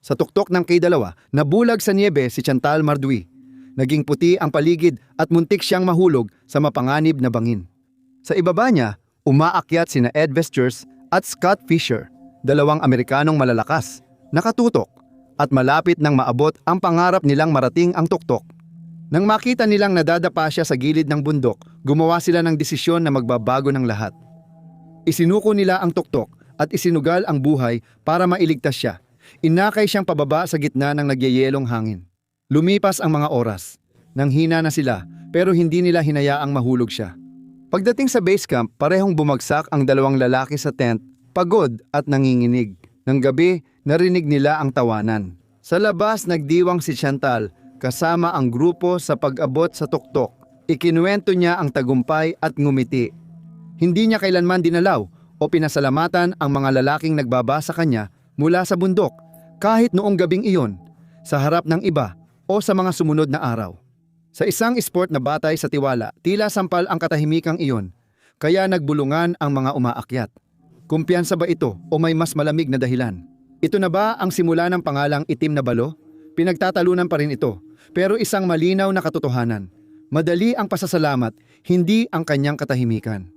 Sa tuktok ng K2, nabulag sa niebe si Chantal Mardui. Naging puti ang paligid at muntik siyang mahulog sa mapanganib na bangin. Sa ibaba niya, umaakyat sina Ed Vestures at Scott Fisher, dalawang Amerikanong malalakas, nakatutok, at malapit nang maabot ang pangarap nilang marating ang tuktok. Nang makita nilang nadadapa siya sa gilid ng bundok, gumawa sila ng desisyon na magbabago ng lahat. Isinuko nila ang tuktok at isinugal ang buhay para mailigtas siya. Inakay siyang pababa sa gitna ng nagyayelong hangin. Lumipas ang mga oras. Nanghina na sila pero hindi nila hinayaang mahulog siya. Pagdating sa base camp, parehong bumagsak ang dalawang lalaki sa tent, pagod at nanginginig. Nang gabi, narinig nila ang tawanan. Sa labas, nagdiwang si Chantal kasama ang grupo sa pag-abot sa tuktok. Ikinuwento niya ang tagumpay at ngumiti. Hindi niya kailanman dinalaw o pinasalamatan ang mga lalaking nagbaba sa kanya mula sa bundok, kahit noong gabing iyon, sa harap ng iba o sa mga sumunod na araw. Sa isang sport na batay sa tiwala, tila sampal ang katahimikang iyon, kaya nagbulungan ang mga umaakyat. Kumpiyansa ba ito o may mas malamig na dahilan? Ito na ba ang simula ng pangalang Itim na Balo? Pinagtatalunan pa rin ito, pero isang malinaw na katotohanan. Madali ang pasasalamat, hindi ang kanyang katahimikan.